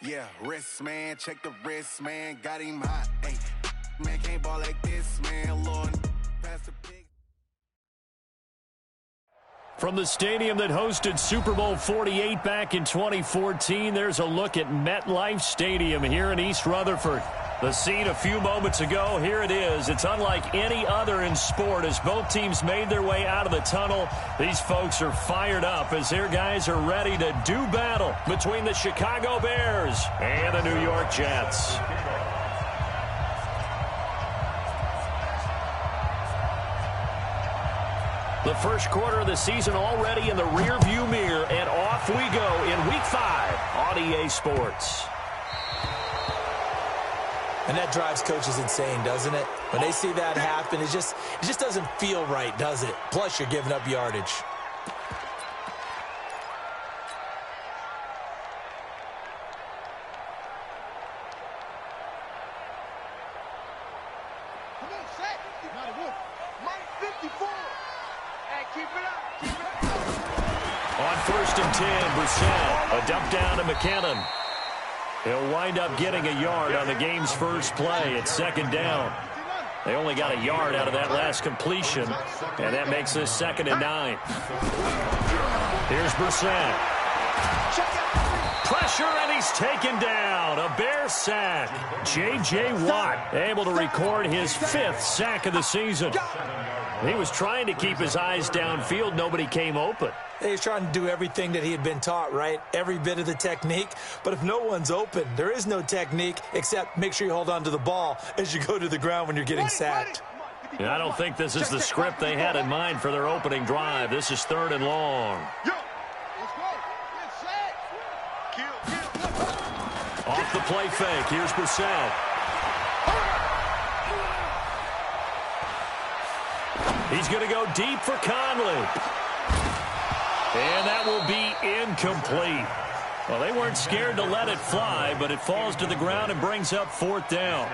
Yeah, wrist, man, check the wrist, man, got him hot. Hey, man, can't ball like this, man, Lord, pass the pig. From the stadium that hosted Super Bowl 48 back in 2014, there's a look at MetLife Stadium here in East Rutherford. The scene a few moments ago, here it is. It's unlike any other in sport as both teams made their way out of the tunnel. These folks are fired up as their guys are ready to do battle between the Chicago Bears and the New York Jets. The first quarter of the season already in the rearview mirror, and off we go in Week 5 on EA Sports. And that drives coaches insane, doesn't it? When they see that happen, it just doesn't feel right, does it? Plus, you're giving up yardage. Come on, set. Not a good. Mike 54. Hey, keep it up. Keep it up. On 1st and 10, Brissett, a dump down to McKinnon. He'll wind up getting a yard on the game's first play. It's 2nd down. They only got a yard out of that last completion, and that makes this 2nd and 9. Here's Brissett. Pressure, and he's taken down. A Bear sack. J.J. Watt able to record his 5th sack of the season. He was trying to keep his eyes downfield. Nobody came open. He was trying to do everything that he had been taught, right? Every bit of the technique. But if no one's open, there is no technique except make sure you hold on to the ball as you go to the ground when you're getting sacked. I don't think this is the script they had in mind for their opening drive. This is 3rd and long. Off the play fake. Here's Brissett. He's going to go deep for Conley. And that will be incomplete. Well, they weren't scared to let it fly, but it falls to the ground and brings up 4th down.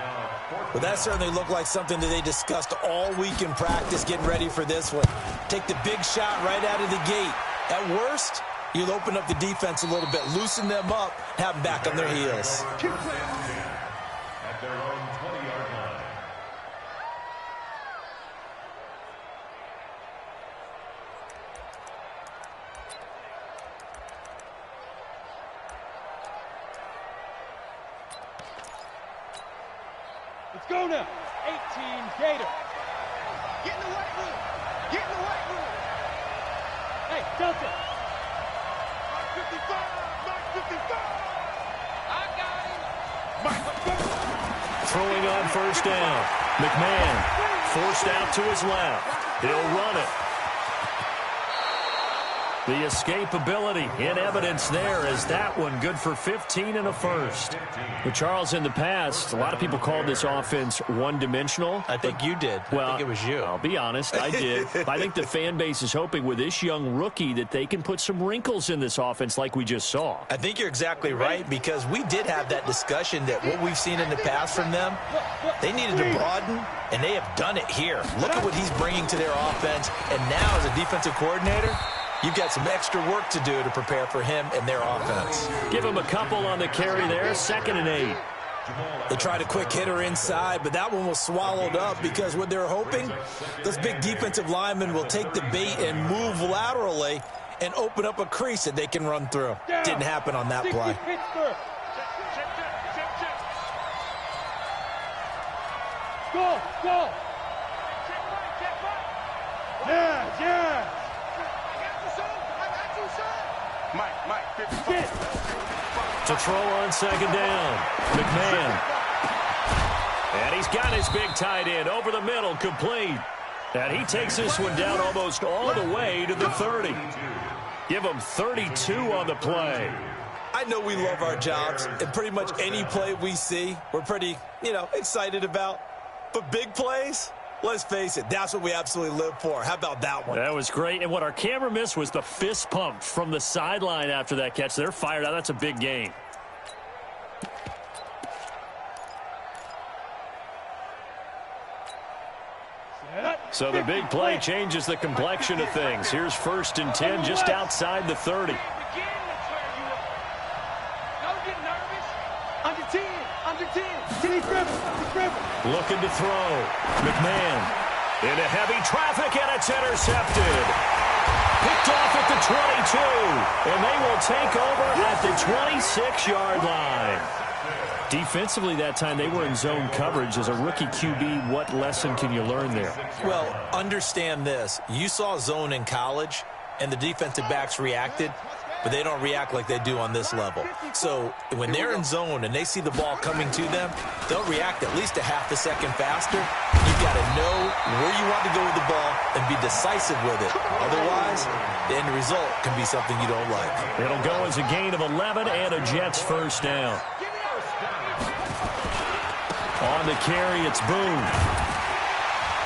Well, that certainly looked like something that they discussed all week in practice getting ready for this one. Take the big shot right out of the gate. At worst, you'll open up the defense a little bit, loosen them up, have them back on their heels. At their own 20-yard line. Let's go now. 18 Gator. Get in the weight room. Get in the weight room. Hey, Delta. Mike 55. Mike 55. I got him. Mike 55. Throwing on 1st down. McMahon forced out to his left. He'll run it. The escapability in evidence there as that one good for 15 and a first. But Charles, in the past, a lot of people called this offense one-dimensional. I think you did. Well, I think it was you. I'll be honest, I did. I think the fan base is hoping with this young rookie that they can put some wrinkles in this offense like we just saw. I think you're exactly right because we did have that discussion that what we've seen in the past from them, they needed to broaden, and they have done it here. Look at what he's bringing to their offense, and now as a defensive coordinator, you've got some extra work to do to prepare for him and their offense. Give him a couple on the carry there, 2nd and 8. They tried a quick hitter inside, but that one was swallowed up because what they're hoping, those big defensive linemen will take the bait and move laterally and open up a crease that they can run through. Didn't happen on that play. Go, go. Yeah. Mike 55. To throw on 2nd down. McMahon. And he's got his big tight end over the middle, complete. And he takes this one down almost all the way to the 30. Give him 32 on the play. I know we love our jobs, and pretty much any play we see, we're pretty, excited about. But big plays, let's face it, that's what we absolutely live for. How about that one? That was great. And what our camera missed was the fist pump from the sideline after that catch. They're fired out. That's a big gain. So the big play changes the complexion of things. Here's 1st and 10 just outside the 30. Looking to throw. McMahon into heavy traffic, and it's intercepted. Picked off at the 22, and they will take over at the 26-yard line. Defensively that time, they were in zone coverage. As a rookie QB, what lesson can you learn there? Well, understand this. You saw zone in college, and the defensive backs reacted, but they don't react like they do on this level. So when they're in zone and they see the ball coming to them, they'll react at least a half a second faster. You've got to know where you want to go with the ball and be decisive with it. Otherwise, the end result can be something you don't like. It'll go as a gain of 11 and a Jets first down. On the carry, it's Boone.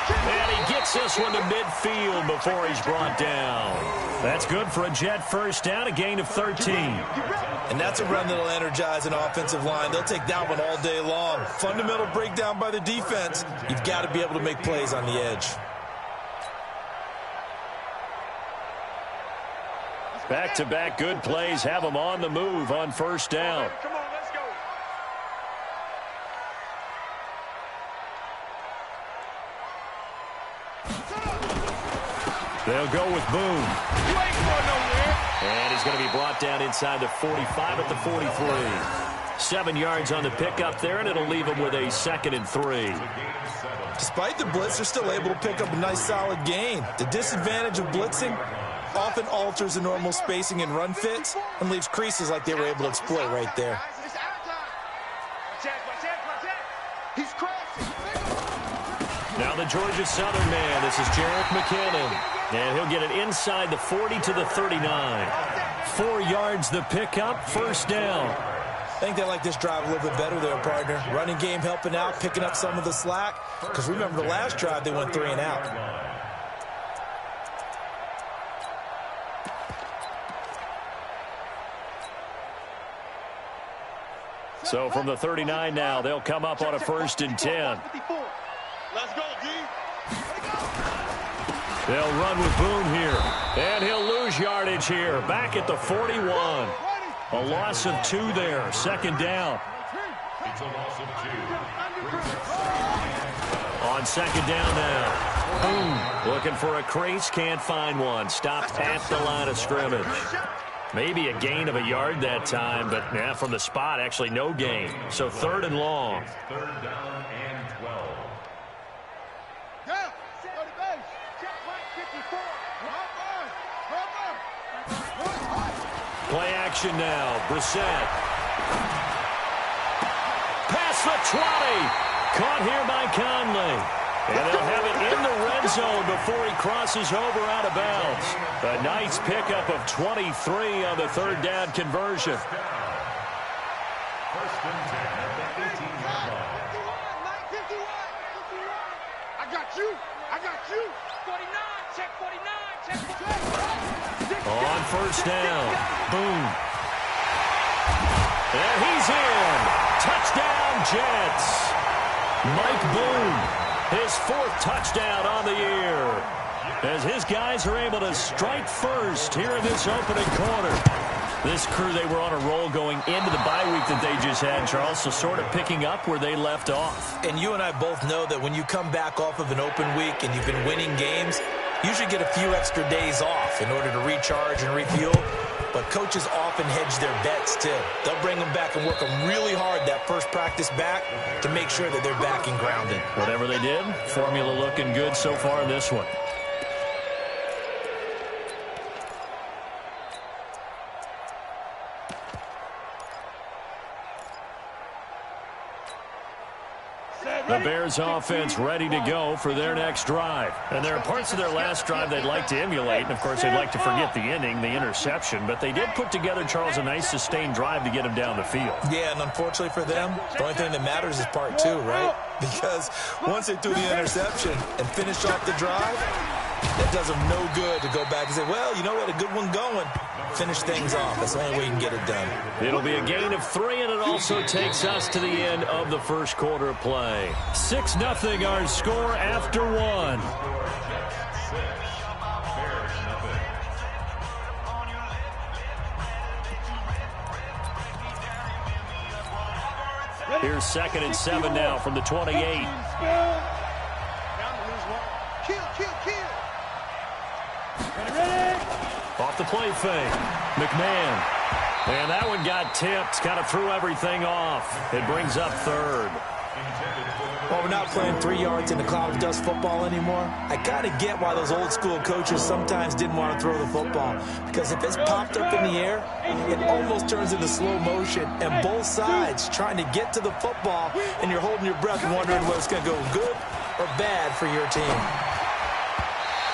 And he gets this one to midfield before he's brought down. That's good for a Jet first down, a gain of 13. And that's a run that'll energize an offensive line. They'll take that one all day long. Fundamental breakdown by the defense. You've got to be able to make plays on the edge. Back-to-back good plays have them on the move on first down. Come on, let's go. They'll go with Boone. You ain't going nowhere. And he's going to be brought down inside the 45 at the 43. 7 yards on the pickup there, and it'll leave him with a 2nd and 3. Despite the blitz, they're still able to pick up a nice solid gain. The disadvantage of blitzing often alters the normal spacing and run fits and leaves creases like they were able to exploit right there. He's crashing. Now the Georgia Southern man. This is Jerick McKinnon. And he'll get it inside the 40 to the 39. 4 yards the pickup, first down. I think they like this drive a little bit better there, partner. Running game helping out, picking up some of the slack. Because remember the last drive, they went 3 and out. So from the 39 now, they'll come up on a 1st and 10. Let's go, D. They'll run with Boone here. And he'll lose yardage here. Back at the 41. A loss of 2 there. 2nd down. It's a loss of 2. On 2nd down now. Boone looking for a crease. Can't find one. Stopped at the line of scrimmage. Maybe a gain of a yard that time, but yeah, from the spot, actually no gain. So 3rd and long. 3rd down and 12. Play action now. Brissett. Past the 20. Caught here by Conley. And they'll have it in the red zone before he crosses over out of bounds. A nice pickup of 23 on the 3rd down conversion. 1st and 10 at the 18-yard line. I got you. I got you. 49. Check 49. Check. On 1st down, Boone. And he's in. Touchdown, Jets. Mike Boone. His 4th touchdown on the year. As his guys are able to strike first here in this opening quarter. This crew, they were on a roll going into the bye week that they just had, Charles, so sort of picking up where they left off. And you and I both know that when you come back off of an open week and you've been winning games, you should get a few extra days off in order to recharge and refuel. But coaches often hedge their bets, too. They'll bring them back and work them really hard that first practice back to make sure that they're back and grounded. Whatever they did, formula looking good so far in this one. The Bears offense ready to go for their next drive. And there are parts of their last drive they'd like to emulate. And, of course, they'd like to forget the ending, the interception. But they did put together, Charles, a nice sustained drive to get him down the field. Yeah, and unfortunately for them, the only thing that matters is part 2, right? Because once they threw the interception and finished off the drive, it does them no good to go back and say, well, you know, we had a good one going. Finish things off. That's the only way you can get it done. It'll be a gain of 3, and it also takes us to the end of the first quarter of play. 6-0 our score after 1. Here's 2nd and 7 now from the 28. Kill. Off the play fake. McMahon. And that one got tipped. Kind of threw everything off. It brings up 3rd. Well, we're not playing 3 yards in a cloud of dust football anymore. I kind of get why those old school coaches sometimes didn't want to throw the football. Because if it's popped up in the air, it almost turns into slow motion. And both sides trying to get to the football, and you're holding your breath wondering whether it's going to go good or bad for your team.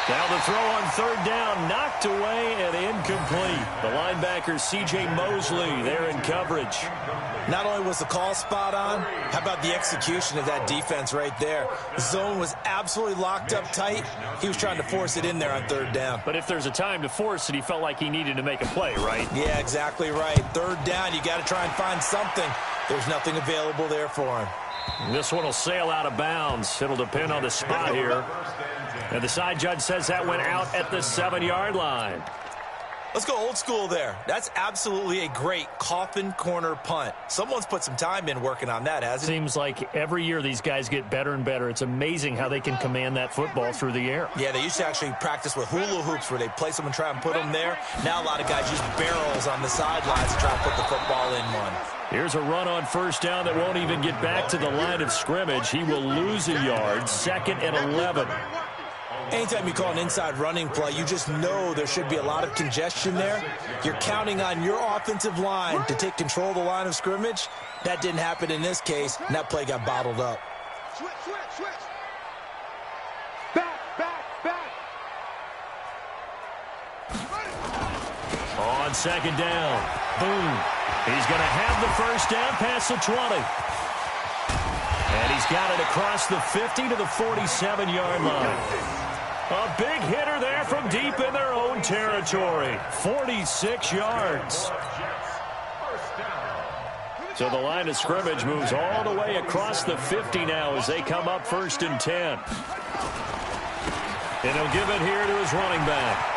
Now the throw on 3rd down, knocked away and incomplete. The linebacker, C.J. Mosley, there in coverage. Not only was the call spot on, how about the execution of that defense right there? The zone was absolutely locked up tight. He was trying to force it in there on 3rd down. But if there's a time to force it, he felt like he needed to make a play, right? Yeah, exactly right. 3rd down, you got to try and find something. There's nothing available there for him. This one will sail out of bounds. It'll depend on the spot here. And the side judge says that went out at the 7-yard line. Let's go old school there. That's absolutely a great coffin corner punt. Someone's put some time in working on that, hasn't it? Seems like every year these guys get better and better. It's amazing how they can command that football through the air. Yeah, they used to actually practice with hula hoops where they place them and try and put them there. Now a lot of guys use barrels on the sidelines to try and put the football in one. Here's a run on 1st down that won't even get back to the line of scrimmage. He will lose a yard. 2nd and 11. Anytime you call an inside running play, you just know there should be a lot of congestion there. You're counting on your offensive line to take control of the line of scrimmage. That didn't happen in this case, and that play got bottled up. Switch. Back. On 2nd down. Boom. He's going to have the 1st down past the 20. And he's got it across the 50 to the 47-yard line. A big hitter there from deep in their own territory. 46 yards. So the line of scrimmage moves all the way across the 50 now as they come up 1st and 10. And he'll give it here to his running back.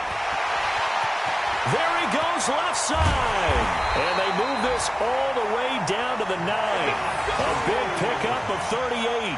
There he goes left side. And they move this all the way down to the 9. A big pickup of 38.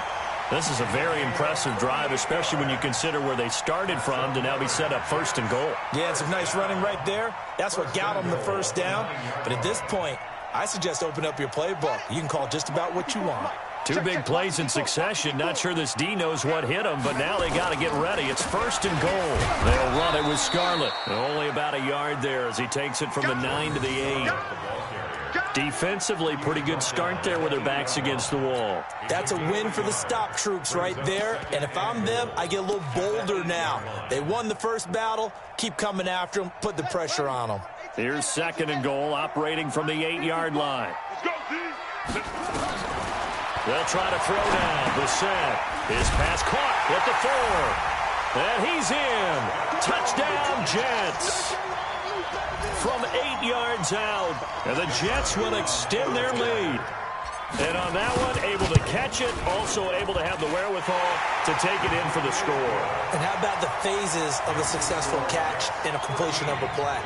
This is a very impressive drive, especially when you consider where they started from to now be set up 1st and goal. Yeah, it's a nice running right there. That's what got them the 1st down. But at this point, I suggest open up your playbook. You can call just about what you want. 2 big plays in succession. Not sure this D knows what hit him, but now they got to get ready. It's 1st and goal. They'll run it with Scarlett. Only about a yard there as he takes it from the 9 to the 8. Defensively, pretty good start there with their backs against the wall. That's a win for the stop troops right there. And if I'm them, I get a little bolder now. They won the 1st battle. Keep coming after them. Put the pressure on them. Here's 2nd and goal, operating from the 8-yard line. They'll try to throw down. Brissett. His pass caught at the 4. And he's in. Touchdown, Jets. From 8 yards out. And the Jets will extend their lead. And on that one, able to catch it, also able to have the wherewithal to take it in for the score. And how about the phases of a successful catch and a completion of a play?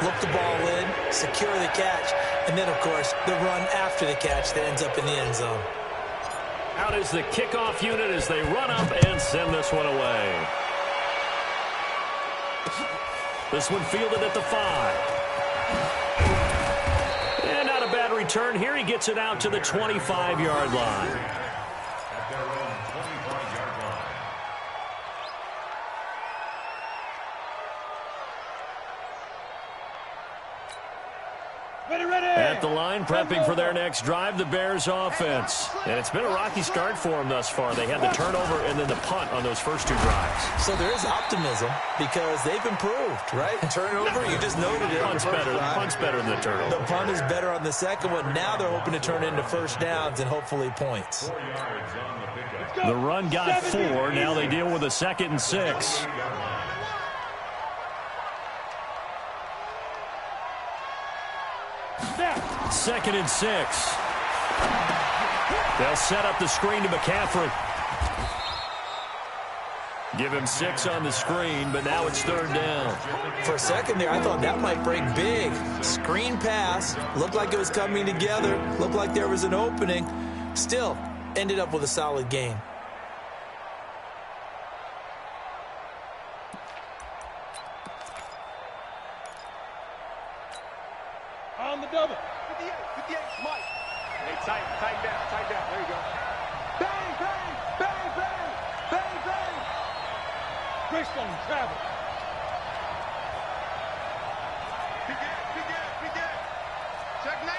Look the ball in, secure the catch, and then, of course, the run after the catch that ends up in the end zone. Out is the kickoff unit as they run up and send this one away. This one fielded at the 5. And not a bad return here. He gets it out to the 25-yard line. At their own 25-yard line. Ready. At the line, prepping for their next drive, the Bears offense. And it's been a rocky start for them thus far. They had the turnover and then the punt on those first 2 drives. So there is optimism because they've improved, right? Turnover, you just noted it. Punt's better than the turnover. The punt is better on the second one. Now they're hoping to turn into 1st downs and hopefully points. 4 yards on the pickup. The run got 4. Now they deal with a 2nd and 6. 2nd and 6. They'll set up the screen to McCaffrey. Give him 6 on the screen, but now it's 3rd down. For a second there, I thought that might break big. Screen pass. Looked like it was coming together. Looked like there was an opening. Still, ended up with a solid gain. On the double. 58, Mike. Hey, tighten down. There you go. Bang, bang, bang, bang, bang, bang. Greystone travel. Begin. Check 99.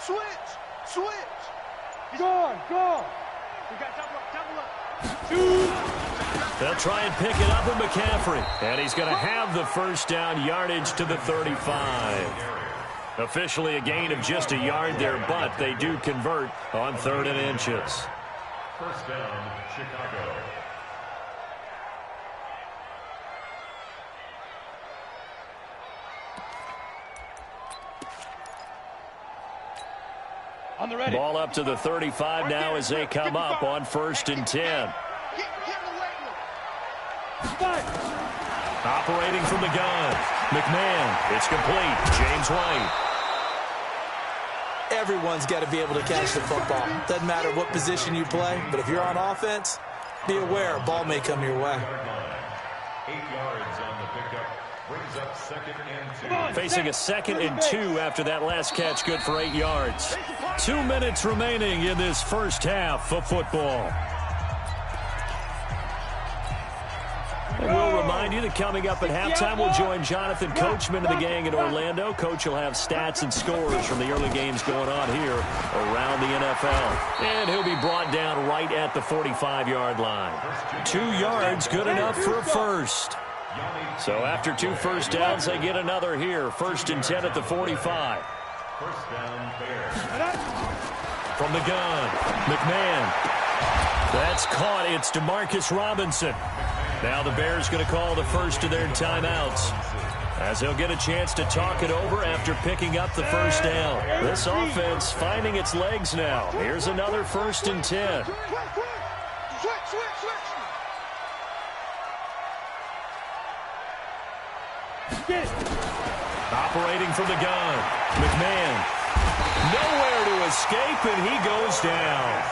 Switch. Gone. We got double up. They'll try and pick it up with McCaffrey. And he's going to have the first down, yardage to the 35. Officially a gain of just a yard there, but they do convert on 3rd and inches. First down, Chicago. On the ready. Ball up to the 35 now as they come up on 1st and 10. Get in the weight room. Five. Operating from the gun. McMahon. It's complete. James White. Everyone's got to be able to catch the football. Doesn't matter what position you play, but if you're on offense, be aware a ball may come your way. 8 yards on the pickup. Brings up 2nd and 2. Facing a 2nd and 2 after that last catch, good for 8 yards. 2 minutes remaining in this first half of football. And we'll remind you that coming up at halftime, we'll join Jonathan Coachman and the gang in Orlando. Coach will have stats and scores from the early games going on here around the NFL. And he'll be brought down right at the 45-yard line. 2 yards, good enough for a first. So after 2 first downs, they get another here. 1st and 10 at the 45. First down, Bears. From the gun, McMahon. That's caught. It's DeMarcus Robinson. Now the Bears going to call the first of their timeouts, as they'll get a chance to talk it over after picking up the first down. This offense finding its legs now. Here's another 1st and 10. Operating from the gun, McMahon. Nowhere to escape, and he goes down.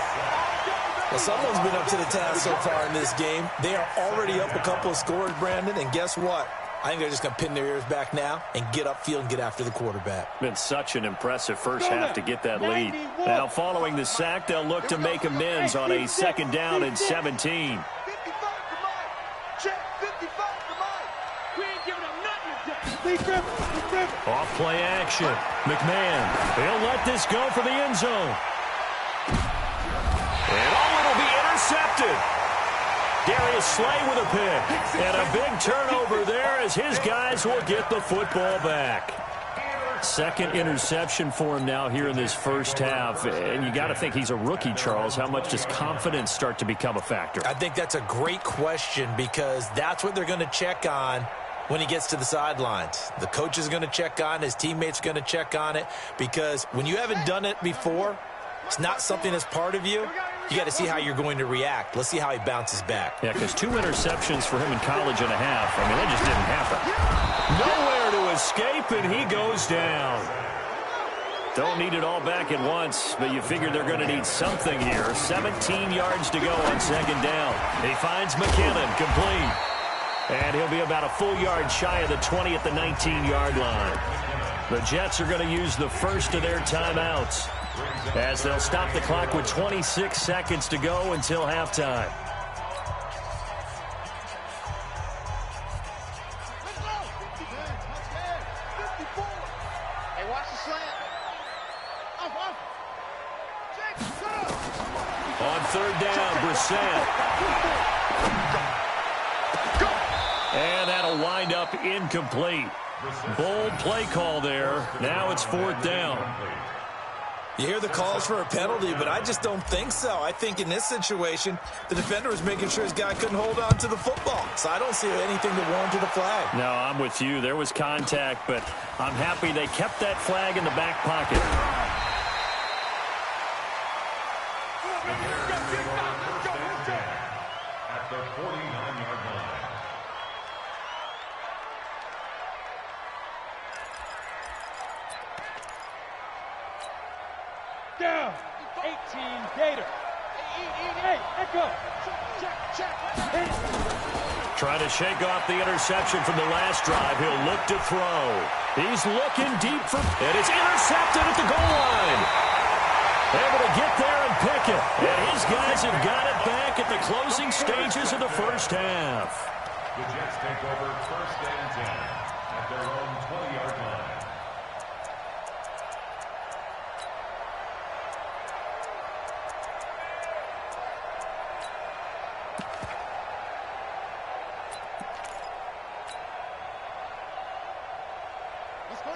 Well, someone's been up to the task so far in this game. They are already up a couple of scores, Brandon, and guess what? I think they're just going to pin their ears back now and get upfield and get after the quarterback. Been such an impressive first half to get that lead. Now, following the sack, they'll look to make amends on a 2nd down and 17. Off play action. McMahon. He'll let this go for the end zone. And it'll be intercepted. Darius Slay with a pick. And a big turnover there as his guys will get the football back. 2nd interception for him now here in this first half. And you got to think he's a rookie, Charles. How much does confidence start to become a factor? I think that's a great question because that's what they're going to check on when he gets to the sidelines. The coach is going to check on, his teammates are going to check on it, because when you haven't done it before, it's not something that's part of you. You got to see how you're going to react. Let's see how he bounces back. Yeah, because 2 interceptions for him in college and a half. I mean, that just didn't happen. Nowhere to escape, and he goes down. Don't need it all back at once, but you figure they're going to need something here. 17 yards to go on 2nd down. He finds McKinnon, complete. And he'll be about a full yard shy of the 20 at the 19-yard line. The Jets are going to use the first of their timeouts, as they'll stop the clock with 26 seconds to go until halftime. Hey, watch the slant. On 3rd down, Brissett. And that'll wind up incomplete. Bold play call there. Now it's 4th down. You hear the calls for a penalty, but I just don't think so. I think in this situation, the defender was making sure his guy couldn't hold on to the football. So I don't see anything that warranted a flag. No, I'm with you. There was contact, but I'm happy they kept that flag in the back pocket. At the 49-yard line. Down. 18, Gator. Hey, echo. Check. Trying to shake off the interception from the last drive. He'll look to throw. He's looking deep for, and it's intercepted at the goal line. Able to get there and pick it. And his guys have got it back at the closing stages of the first half. The Jets take over 1st and 10 at their own 20-yard line.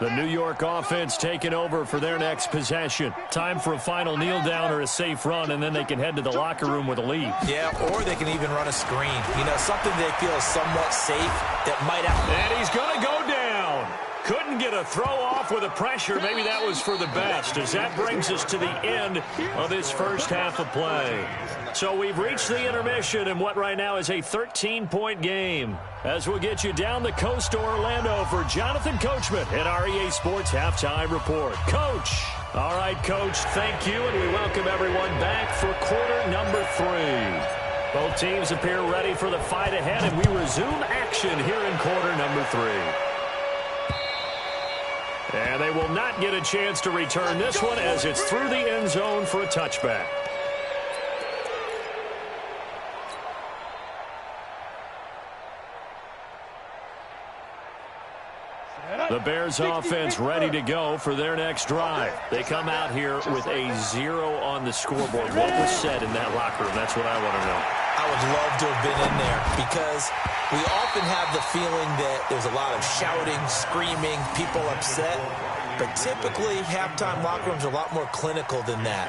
The New York offense taking over for their next possession. Time for a final kneel down or a safe run, and then they can head to the locker room with a lead. Yeah, or they can even run a screen. You know, something they feel is somewhat safe that might out. And he's going to go down. Couldn't get a throw off with the pressure. Maybe that was for the best, as that brings us to the end of this first half of play. So we've reached the intermission in what right now is a 13-point game. As we'll get you down the coast to Orlando for Jonathan Coachman at our EA Sports Halftime Report. Coach. All right, Coach, thank you, and we welcome everyone back for quarter number 3. Both teams appear ready for the fight ahead, and we resume action here in quarter number 3. And they will not get a chance to return this one as it's through the end zone for a touchback. The Bears offense ready to go for their next drive. They come out here with a 0 on the scoreboard. What was said in that locker room? That's what I want to know. I would love to have been in there because we often have the feeling that there's a lot of shouting, screaming, people upset. But typically, halftime locker rooms are a lot more clinical than that.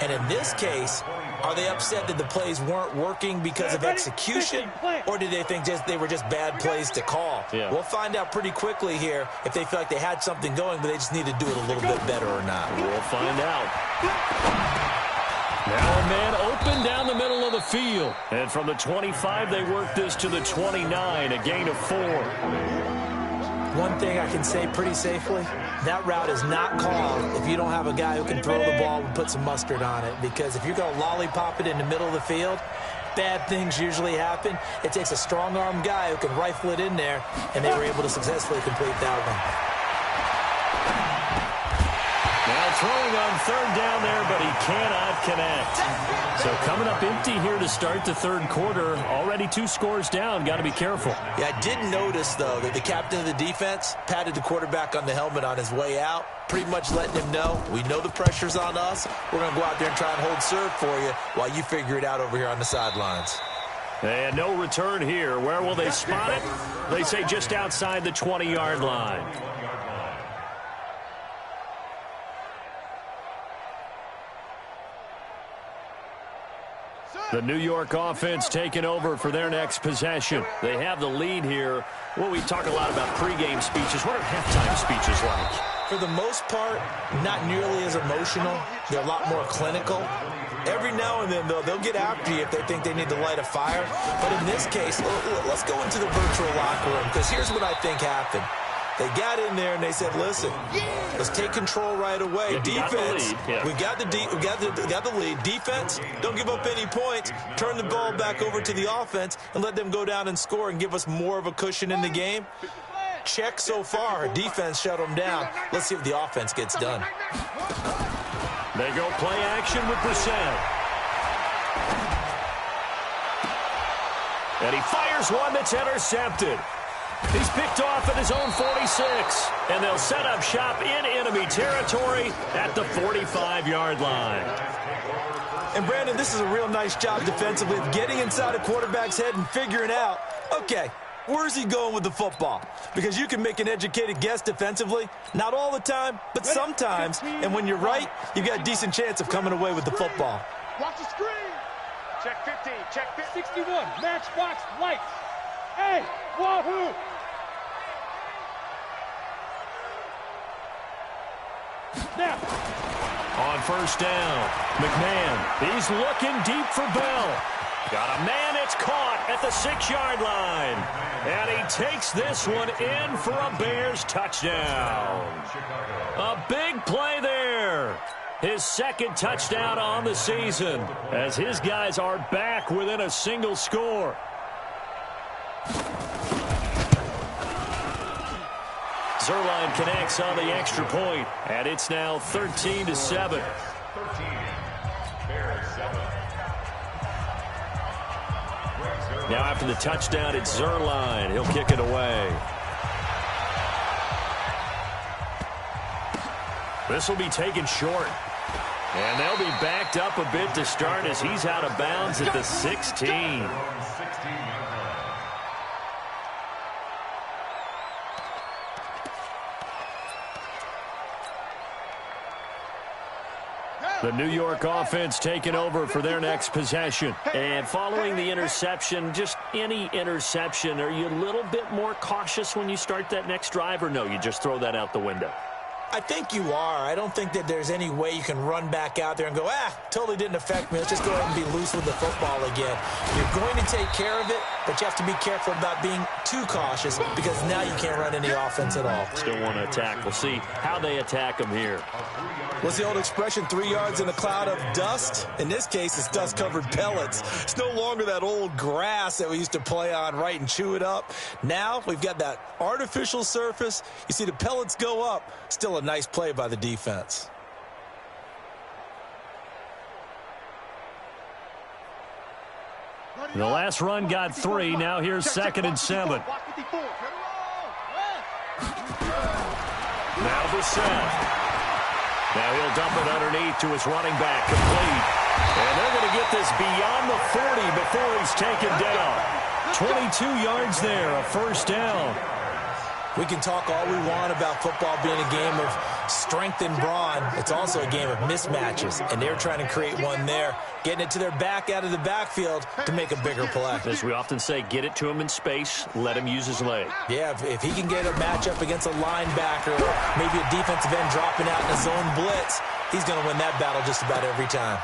And in this case, are they upset that the plays weren't working because of execution? Or do they think they were just bad plays to call? Yeah. We'll find out pretty quickly here if they feel like they had something going, but they just need to do it a little bit better or not. We'll find out. Now a man open down the middle of the field. And from the 25, they work this to the 29, a gain of 4. One thing I can say pretty safely, that route is not called if you don't have a guy who can throw the ball and put some mustard on it. Because if you're going to lollipop it in the middle of the field, bad things usually happen. It takes a strong-arm guy who can rifle it in there, and they were able to successfully complete that one. Now throwing on third down there, but he cannot connect. So coming up empty here to start the third quarter. Already 2 scores down. Got to be careful. Yeah, I did notice, though, that the captain of the defense patted the quarterback on the helmet on his way out, pretty much letting him know, we know the pressure's on us. We're going to go out there and try and hold serve for you while you figure it out over here on the sidelines. And no return here. Where will they spot it? They say just outside the 20-yard line. The New York offense taking over for their next possession. They have the lead here. Well, we talk a lot about pregame speeches. What are halftime speeches like? For the most part, not nearly as emotional. They're a lot more clinical. Every now and then, though, they'll get after you if they think they need to light a fire. But in this case, let's go into the virtual locker room, because here's what I think happened. They got in there and they said, listen, let's take control right away. Yeah, defense, we got the lead. Defense, don't give up any points. Turn the ball back over to the offense and let them go down and score and give us more of a cushion in the game. Check so far. Defense shut them down. Let's see if the offense gets done. They go play action with Brissett. And he fires one that's intercepted. He's picked off at his own 46. And they'll set up shop in enemy territory at the 45-yard line. And, Brandon, this is a real nice job defensively of getting inside a quarterback's head and figuring out, okay, where's he going with the football? Because you can make an educated guess defensively. Not all the time, but sometimes. And when you're right, you've got a decent chance of coming away with the football. Watch the screen. Check 15. Check 61. Matchbox lights. Hey, wahoo! Now. On first down, McMahon, he's looking deep for Bell. Got a man, it's caught at the 6-yard line. And he takes this one in for a Bears touchdown. A big play there. His second touchdown on the season as his guys are back within a single score. Zuerlein connects on the extra point, and it's now 13-7. Now after the touchdown, it's Zuerlein. He'll kick it away. This will be taken short. And they'll be backed up a bit to start as he's out of bounds at the 16. The New York offense taking over for their next possession. And following the interception, just any interception, are you a little bit more cautious when you start that next drive, or no, you just throw that out the window? I think you are. I don't think that there's any way you can run back out there and go, totally didn't affect me. Let's just go ahead and be loose with the football again. You're going to take care of it, but you have to be careful about being too cautious because now you can't run any offense at all. Still want to attack. We'll see how they attack them here. What's the old expression, 3 yards in a cloud of dust? In this case, it's dust-covered pellets. It's no longer that old grass that we used to play on, right, and chew it up. Now we've got that artificial surface. You see the pellets go up. Still a nice play by the defense. The last run got 3. Now here's 2nd and 7. Now Bissett. Now he'll dump it underneath to his running back, complete. And they're going to get this beyond the 40 before he's taken down. 22 yards there, a first down. We can talk all we want about football being a game of strength and brawn. It's also a game of mismatches, and they're trying to create one there, getting it to their back out of the backfield to make a bigger play. As we often say, get it to him in space, let him use his leg. Yeah, if he can get a matchup against a linebacker, maybe a defensive end dropping out in a zone blitz, he's going to win that battle just about every time.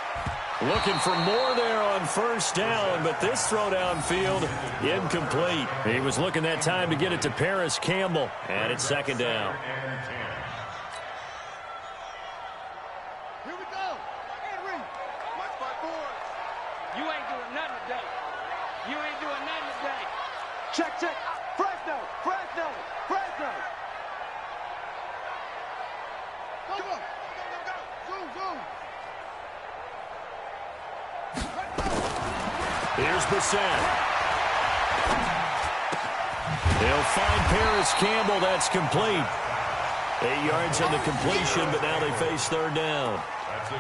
Looking for more there on first down, but this throw downfield, incomplete. He was looking that time to get it to Paris Campbell, and it's 2nd down. Here we go. Henry. Watch my board. You ain't doing nothing today. You ain't doing nothing today. Check, check. Fresno. Fresno. Fresno. Go, go, go, go, go. Zoom, zoom. Here's Bissett. He'll find Paris Campbell. That's complete. 8 yards on the completion, but now they face 3rd down.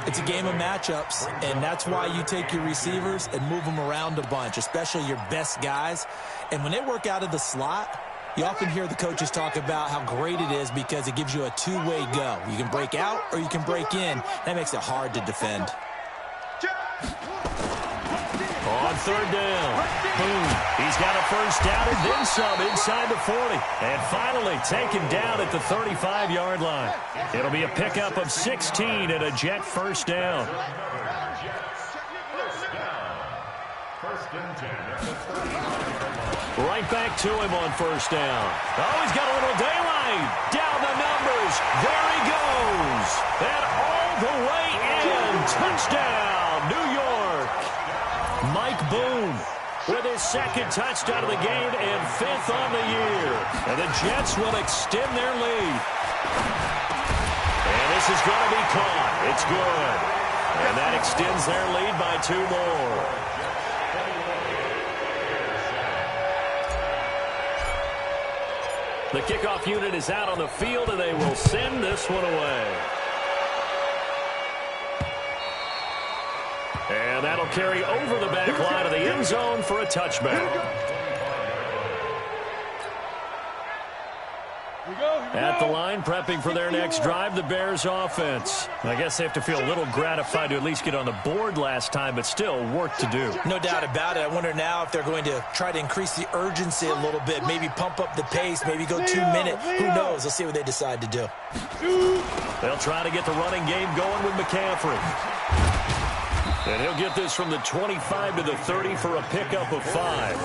It's a game of matchups, and that's why you take your receivers and move them around a bunch, especially your best guys. And when they work out of the slot, you often hear the coaches talk about how great it is because it gives you a two-way go. You can break out or you can break in. That makes it hard to defend. On 3rd down, boom, he's got a first down and then some inside the 40. And finally taken down at the 35-yard line. It'll be a pickup of 16 and a Jet first down. Right back to him on first down. Oh, he's got a little daylight. Down the numbers. There he goes. And all the way in. Touchdown, New York. Mike Boone with his 2nd touchdown of the game and 5th on the year. And the Jets will extend their lead. And this is going to be caught. It's good. And that extends their lead by 2 more. The kickoff unit is out on the field, and they will send this one away. And that'll carry over the back line of the end zone for a touchback. At the line, prepping for their next drive, the Bears offense. I guess they have to feel a little gratified to at least get on the board last time, but still work to do. No doubt about it. I wonder now if they're going to try to increase the urgency a little bit, maybe pump up the pace, maybe go 2-minute. Who knows? Let's see what they decide to do. They'll try to get the running game going with McCaffrey. And he'll get this from the 25 to the 30 for a pickup of 5.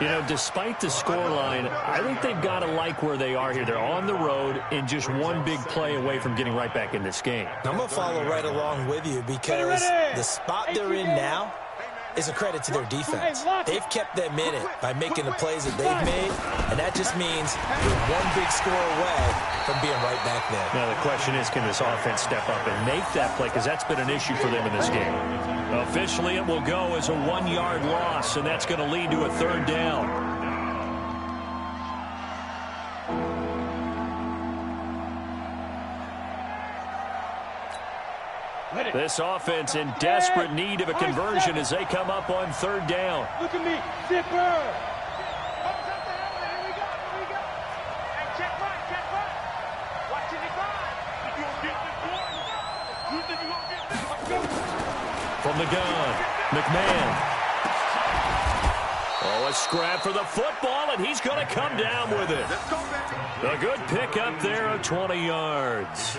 You know, despite the scoreline, I think they've got to like where they are here. They're on the road and just one big play away from getting right back in this game. I'm going to follow right along with you because the spot they're in now is a credit to their defense. They've kept them in it by making the plays that they've made, and that just means they're one big score away from being right back there. Now, the question is, can this offense step up and make that play? Because that's been an issue for them in this game. Officially, it will go as a 1-yard loss, and that's going to lead to a 3rd down. This offense in desperate need of a conversion as they come up on 3rd down. Look at me, zipper. Here we go. Hey, check right. Watch it, From the gun, McMahon. Oh, a scrap for the football, and he's going to come down with it. A good pickup there of 20 yards.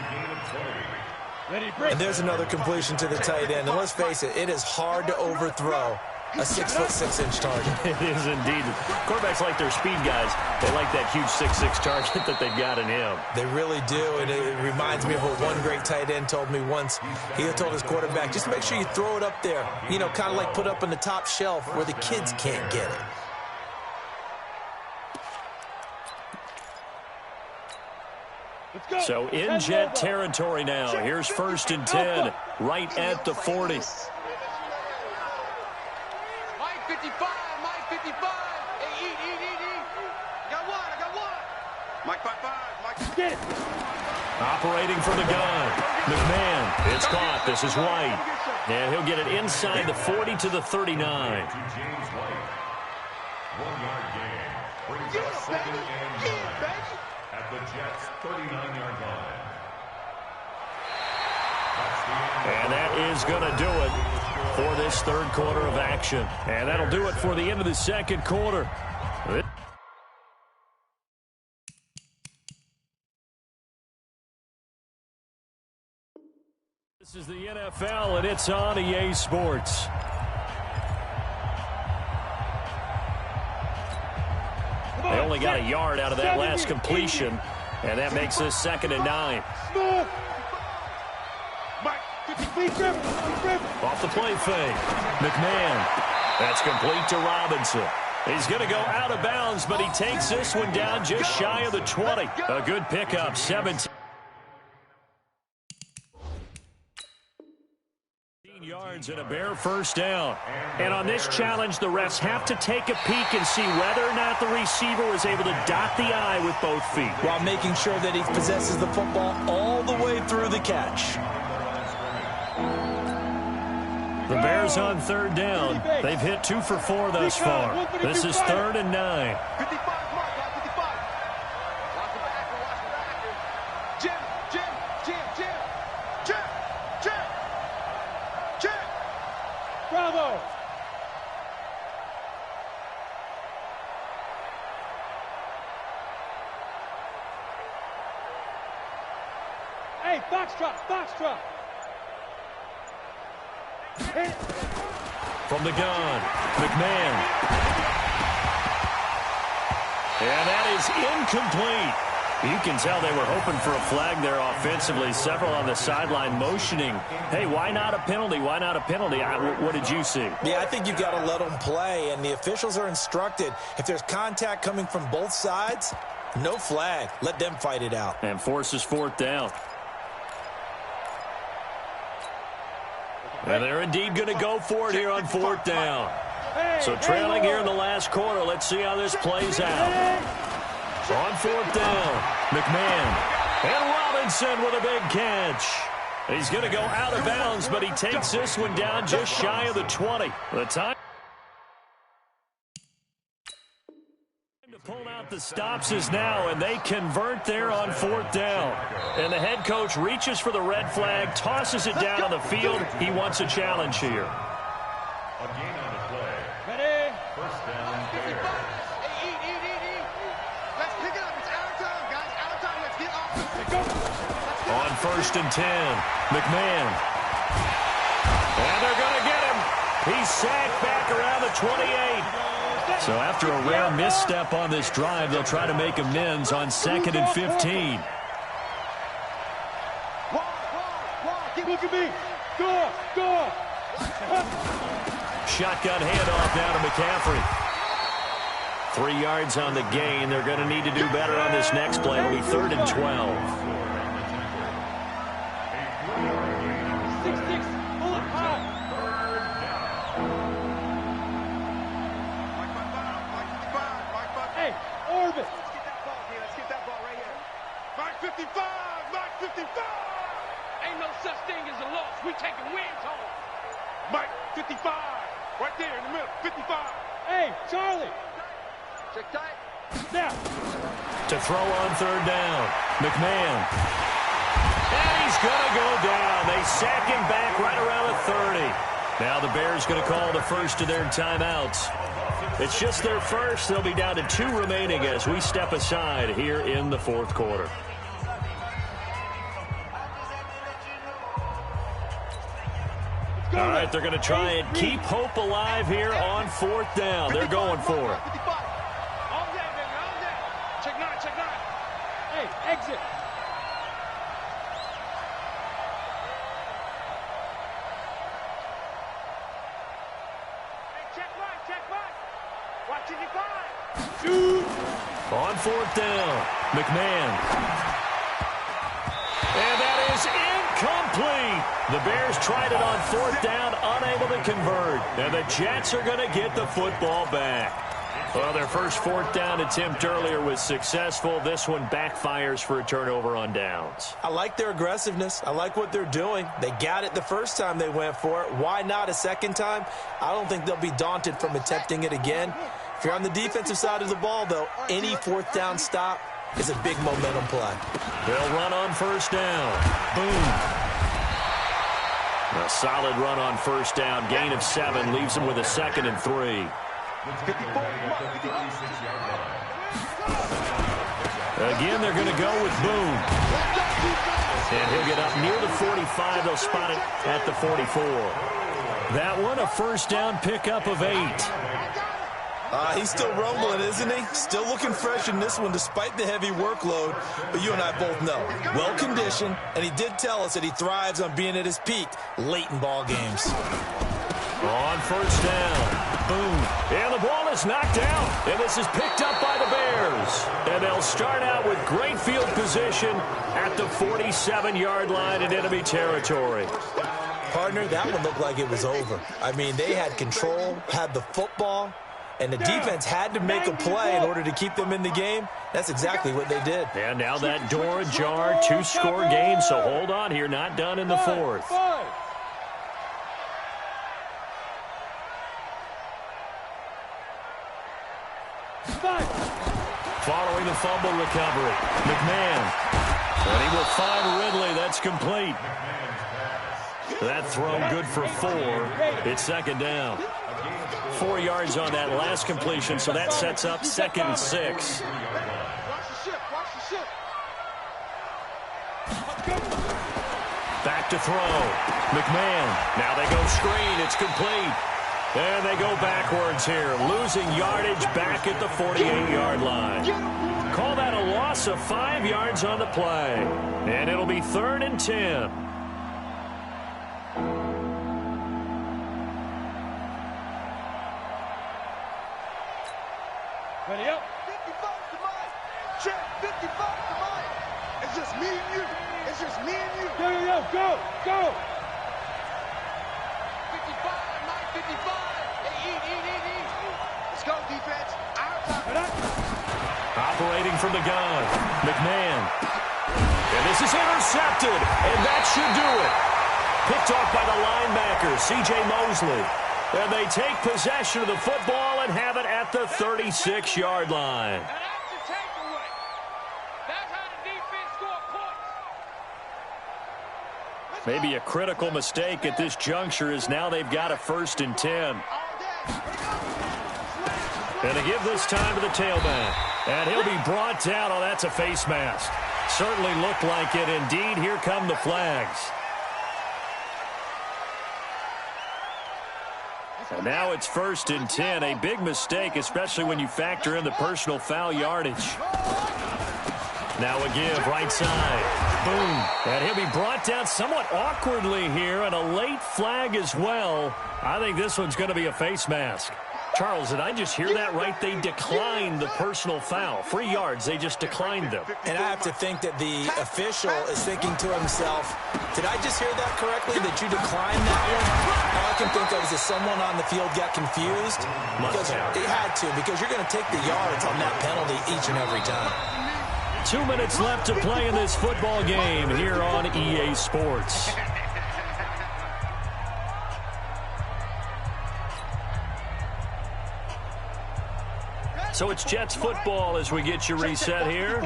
And there's another completion to the tight end. And let's face it, it is hard to overthrow a 6'6" target. It is indeed. Quarterbacks like their speed guys. They like that huge 6'6" target that they've got in him. They really do, and it reminds me of what one great tight end told me once. He told his quarterback, just make sure you throw it up there, you know, kind of like put up on the top shelf where the kids can't get it. So in jet territory now. Here's 1st and 10, right at the 40. Mike 55. Hey, eat. I got one. Mike 55. Mike. Get it. Operating from the gun. McMahon. It's caught. This is White. And he'll get it inside the 40 to the 39. James White. 1-yard gain. Brings up 2nd and 9 at the Jets' 39-yard line. And that is going to do it for this 3rd quarter of action. And that'll do it for the end of the 2nd quarter. This is the NFL, and it's on EA Sports. They only got a yard out of that last completion, and that makes this 2nd and 9. Off the play fake. McMahon. That's complete to Robinson. He's going to go out of bounds, but he takes this one down just shy of the 20. A good pickup, 17 yards and a bare 1st down. And on this challenge, the refs have to take a peek and see whether or not the receiver was able to dot the I with both feet, while making sure that he possesses the football all the way through the catch. The Bears on 3rd down. They've hit 2 for 4 thus far. This is 3rd and 9. 55, Mark, 55. Watch the backer. Jim. Bravo. Hey, Foxtrot. From the gun, McMahon. And that is incomplete. You can tell they were hoping for a flag there offensively. Several on the sideline motioning, hey, why not a penalty? Why not a penalty? What did you see? Yeah, I think you've got to let them play, and the officials are instructed. If there's contact coming from both sides, no flag. Let them fight it out. And forces 4th down. And they're indeed going to go for it here on 4th down. So trailing here in the last quarter. Let's see how this plays out. On 4th down, McMahon. And Robinson with a big catch. He's going to go out of bounds, but he takes this one down just shy of the 20. The time to pull out the stops is now, and they convert there on 4th down. And the head coach reaches for the red flag, tosses it down on the field. He wants a challenge here. A gain on the play. Ready? 1st down, Bears. Let's pick it up. It's out of time, guys. Out of time. Let's get off. Let's go. On 1st and 10, McMahon. And they're going to get him. He's sacked back around the 28. So after a rare misstep on this drive, they'll try to make amends on 2nd and 15. Look at me. Go. Shotgun handoff now to McCaffrey. 3 yards on the gain. They're going to need to do better on this next play. It'll be 3rd and 12. 6-6. Pull it high. Hey, Orbit. Let's get that ball here. Let's get that ball right here. Mike 55. Mike 55. Ain't no such thing as a loss. We taking wins home. Mike 55. Right there in the middle. 55. Hey, Charlie. Check tight. Now. To throw on 3rd down. McMahon. And he's going to go down. They sack him back right around the 30. Now the Bears going to call the first of their timeouts. It's just their first. They'll be down to 2 remaining as we step aside here in the 4th quarter. All right, they're going to try and keep hope alive here on 4th down. They're going for it. Check 9. Hey, exit. Hey, check right. Watch it, 5. Shoot. On 4th down, McMahon. And that is incomplete. The Bears tried it on 4th down, unable to convert. And the Jets are going to get the football back. Well, their first 4th down attempt earlier was successful. This one backfires for a turnover on downs. I like their aggressiveness. I like what they're doing. They got it the first time they went for it. Why not a second time? I don't think they'll be daunted from attempting it again. If you're on the defensive side of the ball, though, any 4th down stop is a big momentum play. They'll run on 1st down. Boom. A solid run on 1st down. Gain of 7 leaves them with a 2nd and 3. Again, they're going to go with Boone. And he'll get up near the 45. They'll spot it at the 44. That one, a 1st down pickup of 8. He's still rumbling, isn't he? Still looking fresh in this one despite the heavy workload. But you and I both know, well-conditioned, and he did tell us that he thrives on being at his peak late in ball games. On 1st down. Boom. And the ball is knocked out. And this is picked up by the Bears. And they'll start out with great field position at the 47-yard line in enemy territory. Partner, that one looked like it was over. I mean, they had control, had the football, and the defense had to make a play in order to keep them in the game. That's exactly what they did. And now that door ajar, 2-score game. So hold on here, not done in the 4th. Following the fumble recovery, McMahon. And he will find Ridley. That's complete. That throw good for 4. It's 2nd down. 4 yards on that last completion, so that sets up 2nd and 6. Back to throw. McMahon. Now they go screen. It's complete. And they go backwards here, losing yardage back at the 48-yard line. Call that a loss of 5 yards on the play. And it'll be 3rd and 10. Ready up. 55 to mine. Check. 55 to mine. It's just me and you. It's just me and you. Go. 55, Mike 55. Hey, eat. Let's go, defense. Operating from the gun, McMahon. And this is intercepted, and that should do it. Picked off by the linebacker, C.J. Mosley. And they take possession of the football and have it at the 36-yard line. Now that's the takeaway. That's how the defense score points. Maybe a critical mistake at this juncture is now they've got a 1st and 10. And they give this time to the tailback. And he'll be brought down. Oh, that's a face mask. Certainly looked like it. Indeed, here come the flags. And now it's 1st and 10. A big mistake, especially when you factor in the personal foul yardage. Now a give, right side. Boom. And he'll be brought down somewhat awkwardly here, and a late flag as well. I think this one's going to be a face mask. Charles, did I just hear that right? They declined the personal foul. 3 yards, they just declined them. And I have to think that the official is thinking to himself, did I just hear that correctly, that you declined that one? All I can think of is that someone on the field got confused. Because they had to, because you're going to take the yards on that penalty each and every time. 2 minutes left to play in this football game here on EA Sports. So it's Jets football as we get you reset here.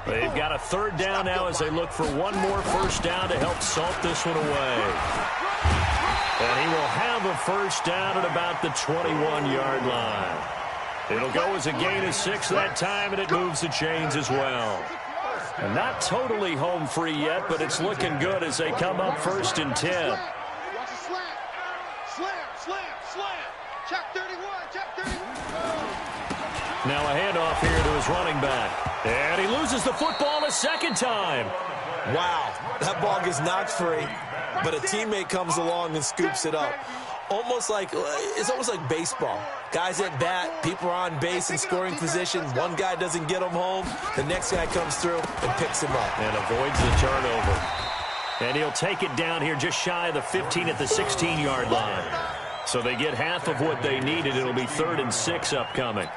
They've got a 3rd down now as they look for one more 1st down to help salt this one away. And he will have a 1st down at about the 21-yard line. It'll go as a gain of 6 that time, and it moves the chains as well. And not totally home free yet, but it's looking good as they come up 1st and 10. Watch a slam. Slam. Check 31. Now a handoff here to his running back. And he loses the football a 2nd time. Wow, that ball gets knocked free, but a teammate comes along and scoops it up. It's almost like baseball. Guys at bat, people are on base in scoring position. One guy doesn't get him home. The next guy comes through and picks him up. And avoids the turnover. And he'll take it down here just shy of the 15 at the 16-yard line. So they get half of what they needed. It'll be 3rd and 6 upcoming.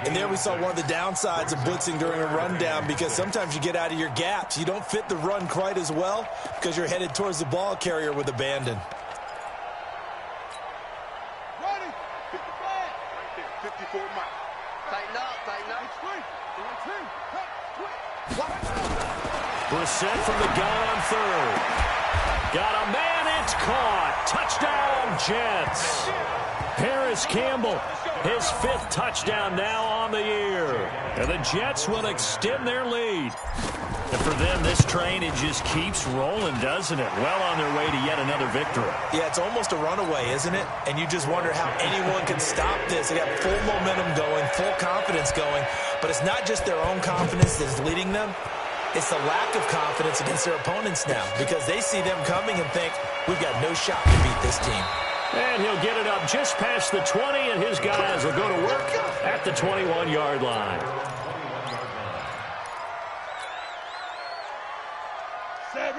And there we saw one of the downsides of blitzing during a rundown, because sometimes you get out of your gaps. You don't fit the run quite as well because you're headed towards the ball carrier with abandon. Ready. 54 miles. Tighten up. Brissett from the gun on 3rd. Got a man, it's caught. Touchdown, Jets. Harris Campbell, his 5th touchdown now on the year. And the Jets will extend their lead. And for them, this train, it just keeps rolling, doesn't it? Well on their way to yet another victory. Yeah, it's almost a runaway, isn't it? And you just wonder how anyone can stop this. They got full momentum going, full confidence going. But it's not just their own confidence that's leading them. It's the lack of confidence against their opponents now, because they see them coming and think, we've got no shot to beat this team. And he'll get it up just past the 20, and his guys will go to work at the 21-yard line.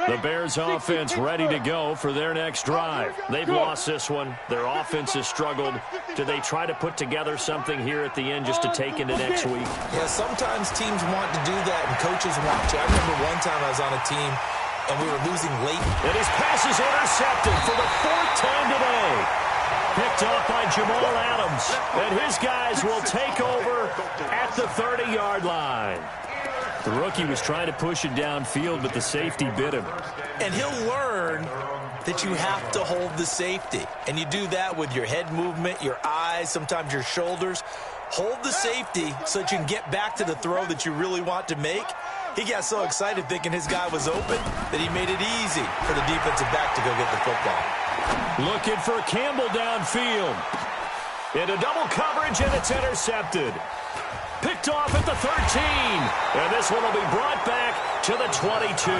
The Bears offense ready to go for their next drive. They've lost this one. Their offense has struggled. Do they try to put together something here at the end just to take into next week? Yeah, sometimes teams want to do that and coaches want to. I remember one time I was on a team and we were losing late. And his pass is intercepted for the 4th time today. Picked off by Jamal Adams. And his guys will take over at the 30-yard line. The rookie was trying to push it downfield, but the safety bit him. And he'll learn that you have to hold the safety. And you do that with your head movement, your eyes, sometimes your shoulders. Hold the safety so that you can get back to the throw that you really want to make. He got so excited thinking his guy was open that he made it easy for the defensive back to go get the football. Looking for Campbell downfield. Into double coverage, and it's intercepted. Picked off at the 13. And this one will be brought back to the 22.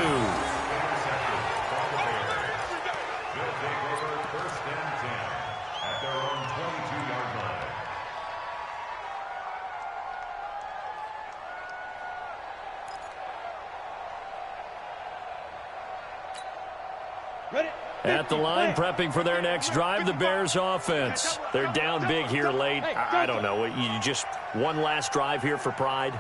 At the line, prepping for their next drive, the Bears offense. They're down big here late. I don't know. You just one last drive here for pride?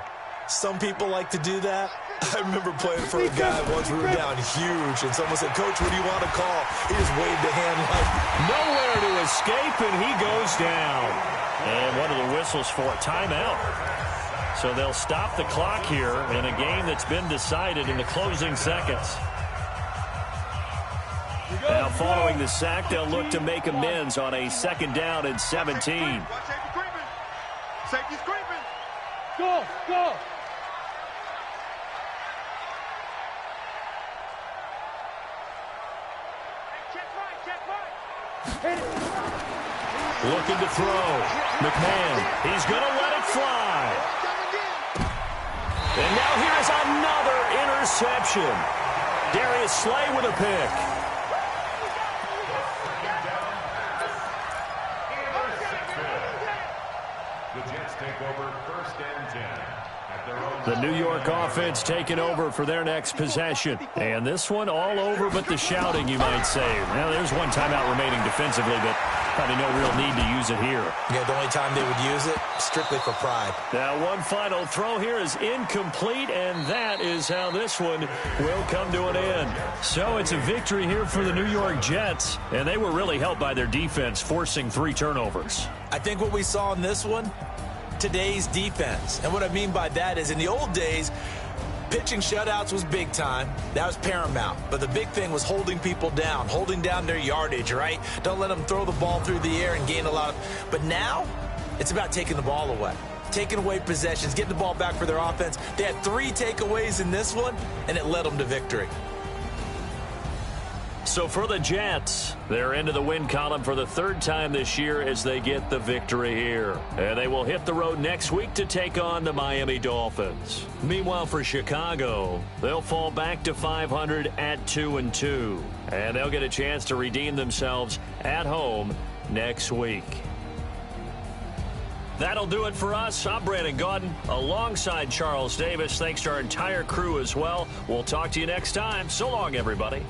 Some people like to do that. I remember playing for a guy once. We were down huge, and someone said, "Coach, what do you want to call?" He just waved a hand like nowhere to escape, and he goes down. And one of the whistles for a timeout. So they'll stop the clock here in a game that's been decided in the closing seconds. Now, following the sack, they'll look to make amends on a 2nd down and 17. Safety's creeping. Go. Looking to throw. McMahon, he's going to let it fly. And now here's another interception. Darius Slay with a pick. The Jets take over 1st and 10 at their own. The New York offense taking over for their next possession. And this one all over but the shouting, you might say. Now, there's one timeout remaining defensively, but probably no real need to use it here. Yeah, the only time they would use it, strictly for pride. Now, one final throw here is incomplete, and that is how this one will come to an end. So it's a victory here for the New York Jets, and they were really helped by their defense, forcing 3 turnovers. I think what we saw in this one, today's defense. And what I mean by that is in the old days, pitching shutouts was big time. That was paramount. But the big thing was holding people down, holding down their yardage, right? Don't let them throw the ball through the air and gain a lot of... But now, it's about taking the ball away. Taking away possessions, getting the ball back for their offense. They had 3 takeaways in this one, and it led them to victory. So for the Jets, they're into the win column for the 3rd time this year as they get the victory here. And they will hit the road next week to take on the Miami Dolphins. Meanwhile, for Chicago, they'll fall back to 500 at 2-2. And they'll get a chance to redeem themselves at home next week. That'll do it for us. I'm Brandon Gaudin alongside Charles Davis. Thanks to our entire crew as well. We'll talk to you next time. So long, everybody.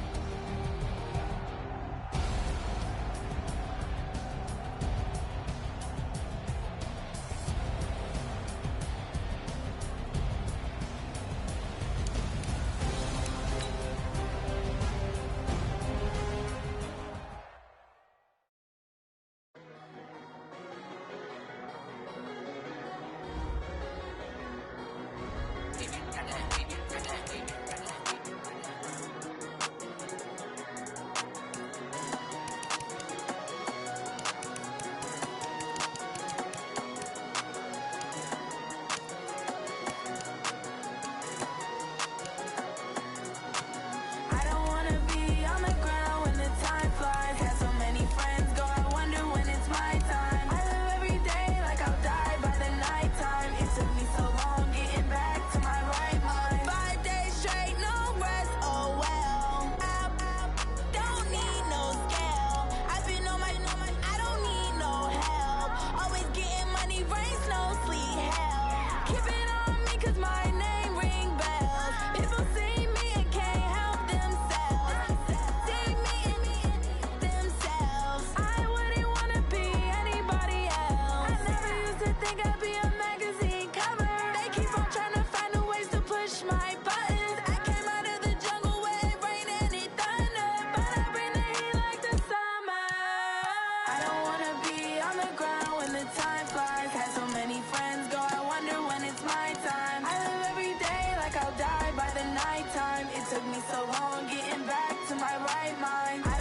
Took me so long getting back to my right mind.